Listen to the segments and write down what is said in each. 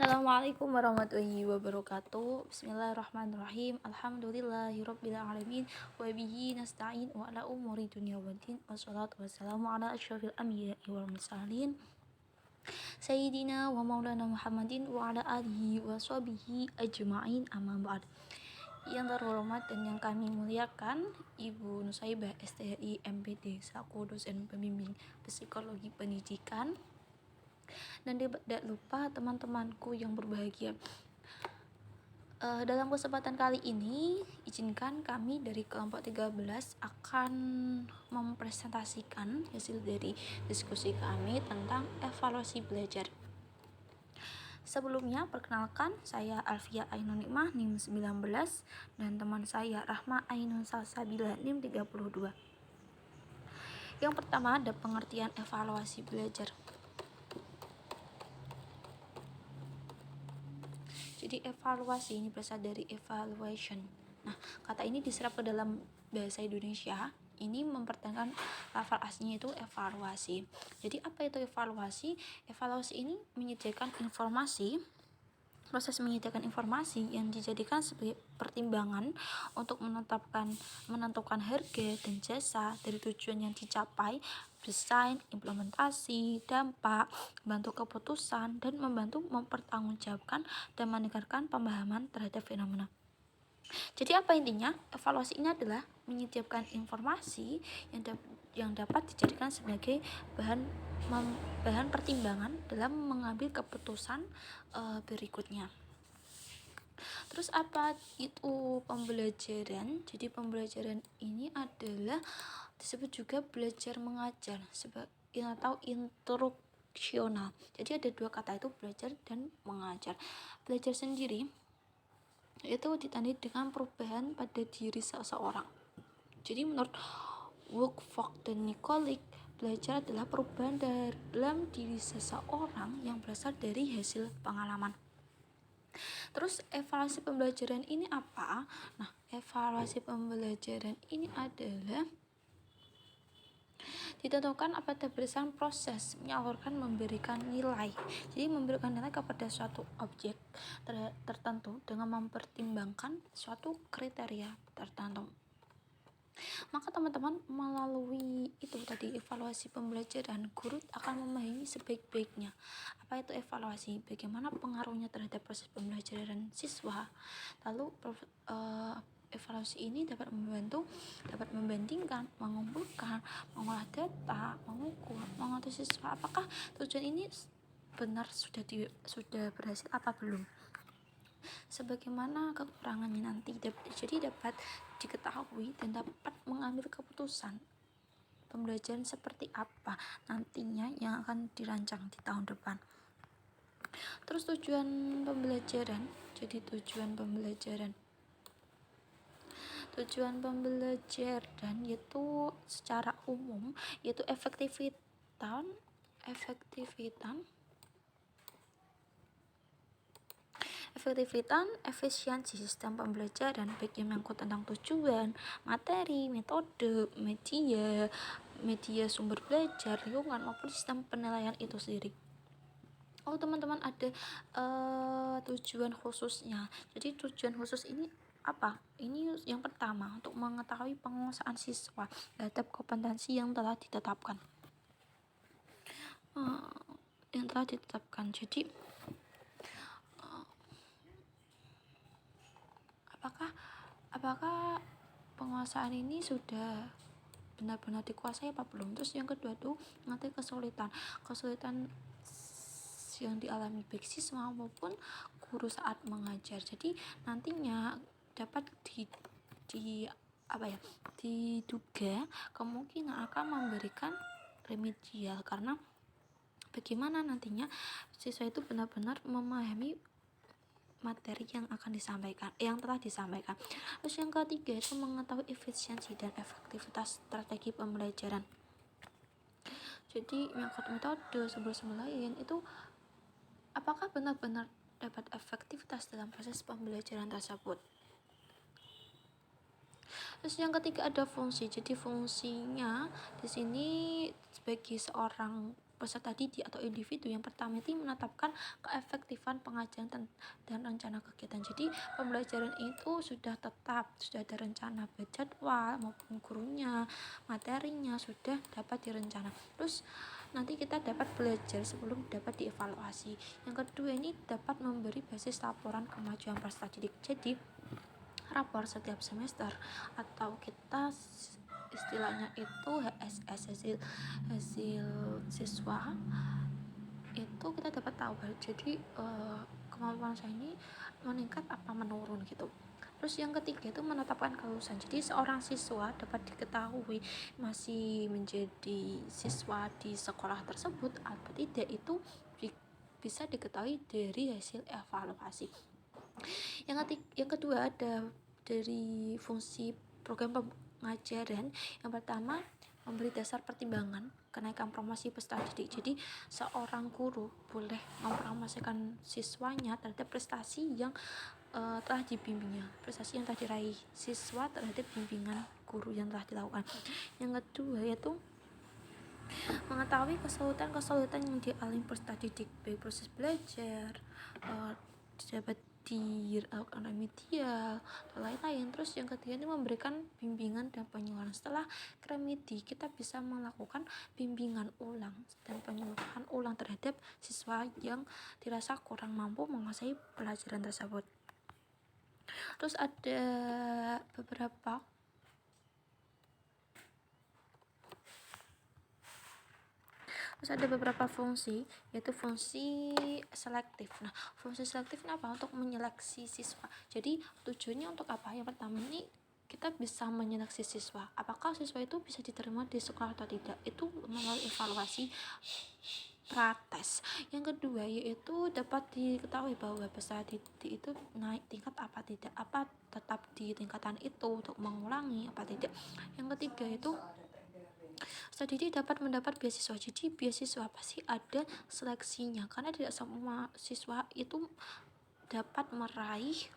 Assalamualaikum warahmatullahi wabarakatuh. Bismillahirrahmanirrahim. Alhamdulillahirabbil alamin wa bihi nasta'in wa ala umuri dunya waddin. Wassalatu wassalamu ala asyrofil anbiya'i wal mursalin sayyidina wa maulana Muhammadin wa ala alihi wa sahbihi ajma'in, amma ba'd. Yang terhormat dan yang kami muliakan Ibu Nusaibah STHI MPD selaku dosen pembimbing psikologi pendidikan, dan tidak lupa teman-temanku yang berbahagia. Dalam kesempatan kali ini, izinkan kami dari kelompok 13 akan mempresentasikan hasil dari diskusi kami tentang evaluasi belajar. Sebelumnya, perkenalkan, saya Alfia Ainun Nikmah NIM 19 dan teman saya Rahma Ainun Salsabila NIM 32. Yang pertama ada pengertian evaluasi belajar. Jadi evaluasi ini berasal dari evaluation. Nah, kata ini diserap ke dalam bahasa Indonesia. Ini mempertahankan lafal aslinya itu evaluasi. Jadi apa itu evaluasi? Evaluasi ini menyediakan informasi, proses menyediakan informasi yang dijadikan sebagai pertimbangan untuk menentukan harga dan jasa dari tujuan yang dicapai, desain, implementasi, dampak, membantu keputusan, dan membantu mempertanggungjawabkan dan meningkatkan pemahaman terhadap fenomena. Jadi apa intinya? Evaluasi ini adalah menyediakan informasi yang dapat dijadikan sebagai bahan pertimbangan dalam mengambil keputusan berikutnya. Terus apa itu pembelajaran? Jadi pembelajaran ini adalah disebut juga belajar mengajar atau instruksional. Jadi ada dua kata itu, belajar dan mengajar. Belajar sendiri itu ditandai dengan perubahan pada diri seseorang. Jadi menurut Woodcock dan Nikolic, belajar adalah perubahan dalam diri seseorang yang berasal dari hasil pengalaman. Terus evaluasi pembelajaran ini apa? Nah, evaluasi pembelajaran ini adalah ditentukan pada berdasarkan proses menyalurkan memberikan nilai. Jadi memberikan nilai kepada suatu objek tertentu dengan mempertimbangkan suatu kriteria tertentu. Maka teman-teman melalui itu tadi evaluasi pembelajaran, guru akan memahami sebaik-baiknya apa itu evaluasi, bagaimana pengaruhnya terhadap proses pembelajaran siswa. Lalu evaluasi ini dapat membandingkan, mengumpulkan, mengolah data, mengukur, mengatur siswa apakah tujuan ini benar sudah berhasil apa belum, sebagaimana kekurangannya nanti. Jadi dapat diketahui dan dapat mengambil keputusan pembelajaran seperti apa nantinya yang akan dirancang di tahun depan. Terus tujuan pembelajaran. Jadi tujuan pembelajaran yaitu secara umum yaitu efisiensi sistem pembelajaran, baik yang menyangkut tentang tujuan, materi, metode, media sumber belajar, lingkungan maupun sistem penilaian itu sendiri. Oh teman-teman, ada tujuan khususnya. Jadi tujuan khusus ini apa? Ini yang pertama, untuk mengetahui penguasaan siswa terhadap kompetensi yang telah ditetapkan. Jadi apakah penguasaan ini sudah benar-benar dikuasai apa belum. Terus yang kedua tuh nanti kesulitan yang dialami baik siswa maupun guru saat mengajar. Jadi nantinya dapat diduga kemungkinan akan memberikan remedial, karena bagaimana nantinya siswa itu benar-benar memahami materi yang telah disampaikan. Terus yang ketiga itu mengetahui efisiensi dan efektivitas strategi pembelajaran. Jadi menyangkut metode, sumber-sumber lain itu apakah benar-benar dapat efektivitas dalam proses pembelajaran tersebut. Terus yang ketiga ada fungsi. Jadi fungsinya di sini sebagai seorang peserta didik atau individu. Yang pertama itu menetapkan keefektifan pengajaran dan rencana kegiatan. Jadi pembelajaran itu sudah tetap, sudah ada rencana, baik jadwal maupun gurunya, materinya sudah dapat direncana. Terus nanti kita dapat belajar sebelum dapat dievaluasi. Yang kedua ini dapat memberi basis laporan kemajuan peserta didik. Jadi rapor setiap semester atau kita istilahnya itu HSS, hasil siswa itu kita dapat tahu. Jadi kemampuan saya ini meningkat apa menurun gitu. Terus yang ketiga itu menetapkan kelulusan. Jadi seorang siswa dapat diketahui masih menjadi siswa di sekolah tersebut atau tidak itu bisa diketahui dari hasil evaluasi. Yang kedua ada dari fungsi program pengajaran. Yang pertama memberi dasar pertimbangan kenaikan promosi peserta didik. Jadi seorang guru boleh mempromosikan siswanya terhadap prestasi yang telah dibimbingnya, prestasi yang telah diraih siswa terhadap bimbingan guru yang telah dilakukan. Yang kedua yaitu mengetahui kesulitan yang dialami peserta didik, baik proses belajar, dapat dilakukan remedial dan lain-lain. Terus yang ketiga ini memberikan bimbingan dan penyuluhan. Setelah remedi kita bisa melakukan bimbingan ulang dan penyuluhan ulang terhadap siswa yang dirasa kurang mampu menguasai pelajaran tersebut. Terus ada beberapa fungsi, yaitu fungsi selektif. Nah, fungsi selektif ini apa? Untuk menyeleksi siswa. Jadi tujuannya untuk apa? Yang pertama ini kita bisa menyeleksi siswa. Apakah siswa itu bisa diterima di sekolah atau tidak? Itu melalui evaluasi prates. Yang kedua yaitu dapat diketahui bahwa peserta didik itu naik tingkat apa tidak, apa tetap di tingkatan itu untuk mengulangi apa tidak. Yang ketiga itu peserta didik dapat mendapat beasiswa. Jadi beasiswa pasti ada seleksinya karena tidak semua siswa itu dapat meraih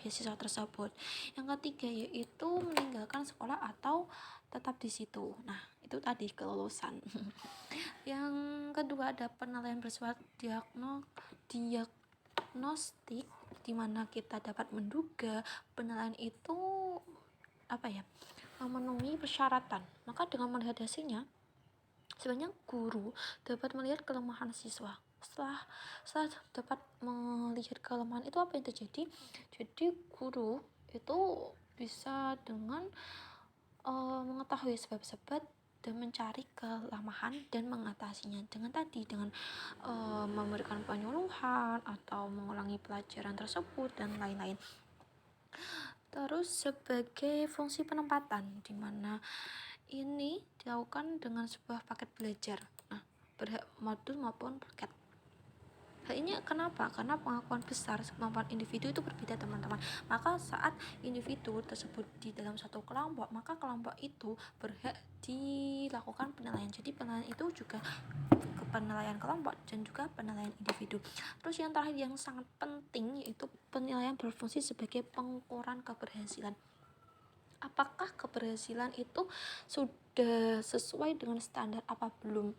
beasiswa tersebut. Yang ketiga yaitu meninggalkan sekolah atau tetap di situ. Nah, itu tadi kelulusan. Yang kedua ada penilaian bersifat diagnostik, di mana kita dapat menduga penilaian itu memenuhi persyaratan. Maka dengan melihat hasilnya, sebenarnya guru dapat melihat kelemahan siswa. Setelah dapat melihat kelemahan itu apa yang terjadi? Jadi guru itu bisa dengan mengetahui sebab-sebab dan mencari kelemahan dan mengatasinya dengan memberikan penyuluhan atau mengulangi pelajaran tersebut dan lain-lain. Terus sebagai fungsi penempatan, di mana ini dilakukan dengan sebuah paket belajar. Nah, modul maupun paket. Hal ini kenapa? Karena pengakuan besar kemampuan individu itu berbeda, teman-teman. Maka saat individu tersebut di dalam satu kelompok, maka kelompok itu berhak dilakukan penilaian. Jadi penilaian itu juga penilaian kelompok dan juga penilaian individu. Terus yang terakhir yang sangat penting yaitu penilaian berfungsi sebagai pengukuran keberhasilan. Apakah keberhasilan itu sudah sesuai dengan standar apa belum?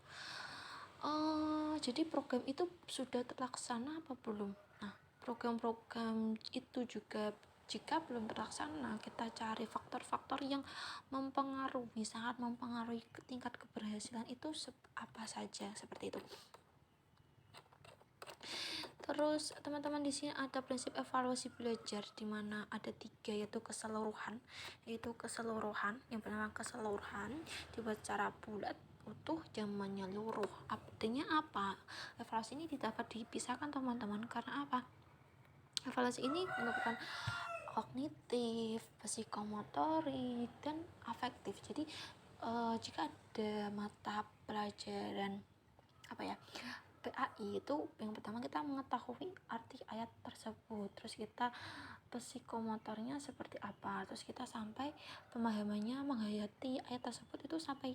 Jadi program itu sudah terlaksana apa belum? Nah, program-program itu juga jika belum terlaksana, kita cari faktor-faktor yang sangat mempengaruhi tingkat keberhasilan itu apa saja, seperti itu. Terus teman-teman di sini ada prinsip evaluasi belajar di mana ada 3 yaitu keseluruhan. Yang pertama keseluruhan dibuat secara bulat, utuh, dan menyeluruh. Artinya apa? Evaluasi ini dapat dipisahkan teman-teman karena apa? Evaluasi ini merupakan kognitif, psikomotorik, dan afektif. Jadi jika ada mata pelajaran PAI itu yang pertama kita mengetahui arti ayat tersebut, terus kita psikomotornya seperti apa, terus kita sampai pemahamannya menghayati ayat tersebut itu sampai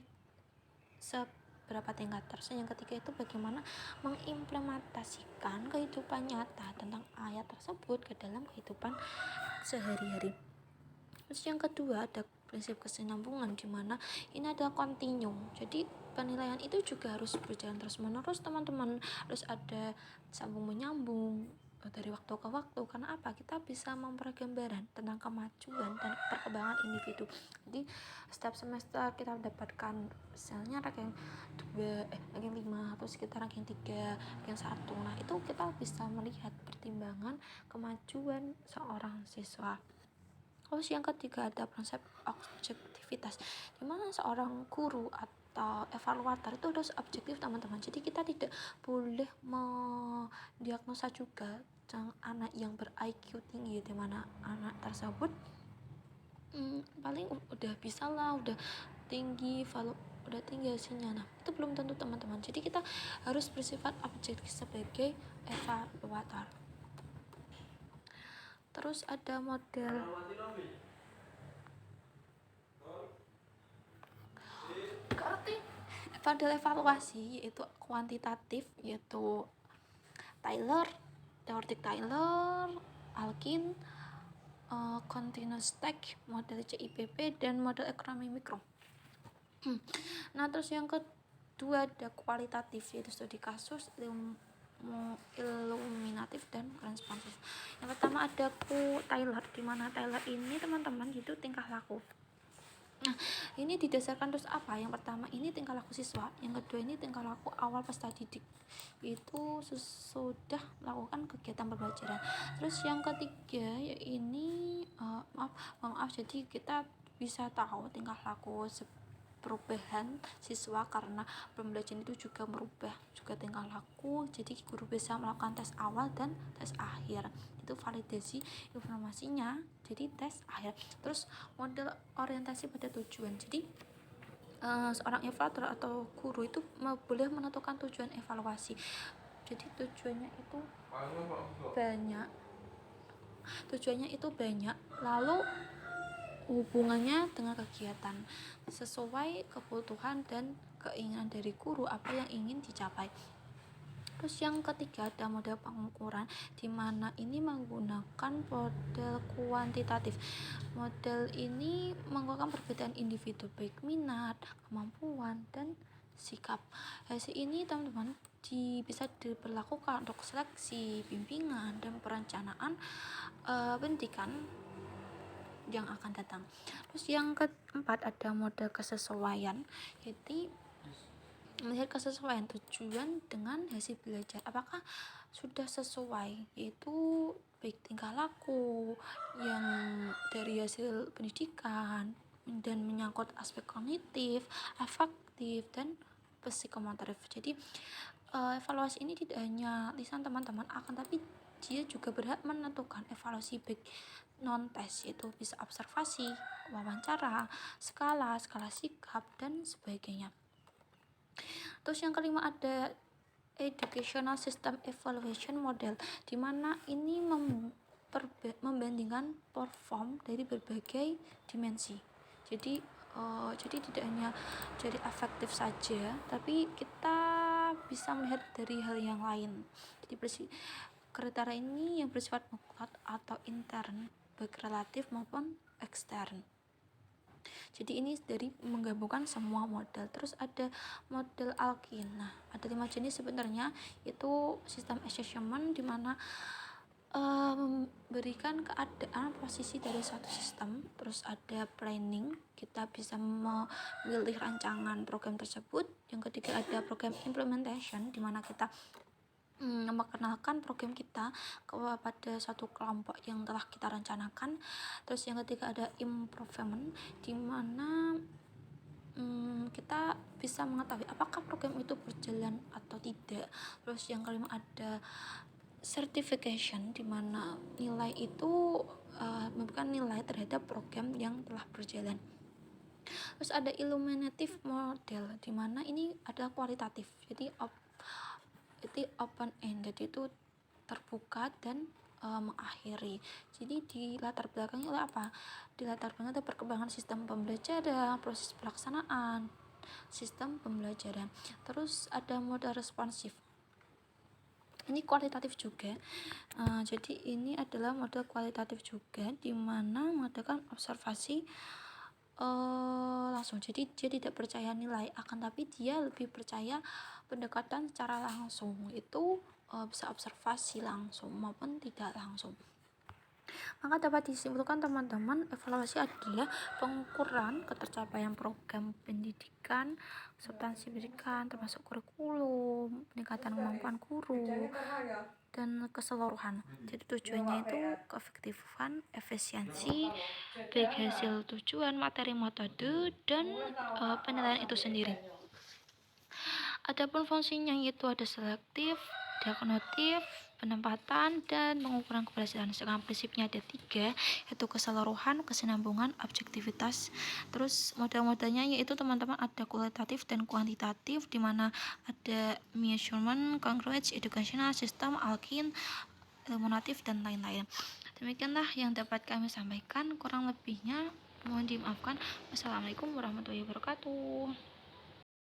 seberapa tingkat. Terus yang ketiga itu bagaimana mengimplementasikan kehidupan nyata tentang ayat tersebut ke dalam kehidupan sehari-hari. Terus yang kedua ada prinsip kesinambungan di mana ini ada continuum. Jadi penilaian itu juga harus berjalan terus menerus teman-teman, harus ada sambung menyambung dari waktu ke waktu. Karena apa, kita bisa memperoleh gambaran tentang kemajuan dan perkembangan individu. Jadi setiap semester kita mendapatkan misalnya ranking 2 ranking 5, terus kita ranking 3, ranking 1. Nah itu kita bisa melihat pertimbangan kemajuan seorang siswa. Terus yang ketiga ada konsep objektivitas, dimana seorang guru atau evaluator itu harus objektif teman-teman. Jadi kita tidak boleh mendiagnosa juga anak yang ber-IQ tinggi, dimana anak tersebut paling udah bisa lah, udah tinggi hasilnya. Nah itu belum tentu teman-teman. Jadi kita harus bersifat objektif sebagai evaluator. Terus ada model evaluasi yaitu kuantitatif, yaitu Taylor, teoretik Taylor, Alkin, continuous tech, model CIPP, dan model ekonomi mikro. Nah terus yang kedua ada kualitatif, yaitu studi kasus, iluminatif, dan responsif. Yang pertama ada Taylor, dimana Taylor ini teman-teman itu tingkah laku. Nah ini didasarkan terus apa? Yang pertama ini tingkah laku siswa, yang kedua ini tingkah laku awal peserta didik, itu sudah melakukan kegiatan pembelajaran. Terus yang ketiga ya ini maaf jadi kita bisa tahu tingkah laku perubahan siswa karena pembelajaran itu juga merubah juga tingkah laku. Jadi guru bisa melakukan tes awal dan tes akhir, itu validasi informasinya, jadi tes akhir. Terus model orientasi pada tujuan, jadi seorang evaluator atau guru itu boleh menentukan tujuan evaluasi. Jadi tujuannya itu banyak, lalu hubungannya dengan kegiatan sesuai kebutuhan dan keinginan dari guru apa yang ingin dicapai. Terus yang ketiga ada model pengukuran, di mana ini menggunakan model kuantitatif. Model ini mengukurkan perbedaan individu baik minat, kemampuan, dan sikap. Hasil ini teman-teman bisa diberlakukan untuk seleksi, bimbingan, dan perencanaan pendidikan yang akan datang. Terus yang keempat ada model kesesuaian, yaitu melihat kesesuaian tujuan dengan hasil belajar, apakah sudah sesuai, yaitu baik tingkah laku yang dari hasil pendidikan dan menyangkut aspek kognitif, afektif, dan psikomotorik. Jadi evaluasi ini tidak hanya lisan teman-teman, akan tapi dia juga berhak menentukan evaluasi baik non tes, yaitu bisa observasi, wawancara, skala sikap, dan sebagainya. Terus yang kelima ada educational system evaluation model, di mana ini membandingkan perform dari berbagai dimensi. Jadi tidak hanya dari efektif saja, tapi kita bisa melihat dari hal yang lain. Jadi kriteria ini yang bersifat mutlak atau intern, baik relatif maupun ekstern. Jadi ini dari menggabungkan semua model. Terus ada model Alkin. Nah, ada 5 jenis sebenarnya, itu sistem assessment, di mana memberikan keadaan posisi dari suatu sistem. Terus ada planning, kita bisa memilih rancangan program tersebut. Yang ketiga ada program implementation, di mana kita memperkenalkan program kita kepada suatu kelompok yang telah kita rencanakan. Terus yang ketiga ada improvement, di mana kita bisa mengetahui apakah program itu berjalan atau tidak. Terus yang kelima ada certification, di mana nilai itu memberikan nilai terhadap program yang telah berjalan. Terus ada illuminative model, di mana ini adalah kualitatif, jadi open ended, itu terbuka dan mengakhiri. Jadi di latar belakangnya oleh apa? Di latar belakang ada perkembangan sistem pembelajaran, proses pelaksanaan sistem pembelajaran. Terus ada model responsif, ini kualitatif juga. Jadi ini adalah model kualitatif juga, di mana mengadakan observasi langsung. Jadi dia tidak percaya nilai, akan tapi dia lebih percaya pendekatan secara langsung, itu bisa observasi langsung maupun tidak langsung. Maka dapat disimpulkan teman-teman, evaluasi adalah pengukuran ketercapaian program pendidikan, substansi pendidikan termasuk kurikulum, peningkatan kemampuan guru, dan keseluruhan. Jadi tujuannya itu keefektifan, efisiensi, baik hasil tujuan, materi, metode, dan penilaian itu sendiri. Adapun fungsinya yaitu ada selektif, diagnostik, penempatan, dan pengukuran keberhasilan. Sedangkan prinsipnya ada 3, yaitu keseluruhan, kesinambungan, objektivitas. Terus model-modelnya yaitu teman-teman ada kualitatif dan kuantitatif, di mana ada measurement, congruence, educational system, Alkin, ilmunatif, dan lain-lain. Demikianlah yang dapat kami sampaikan, kurang lebihnya mohon dimaafkan. Wassalamualaikum warahmatullahi wabarakatuh.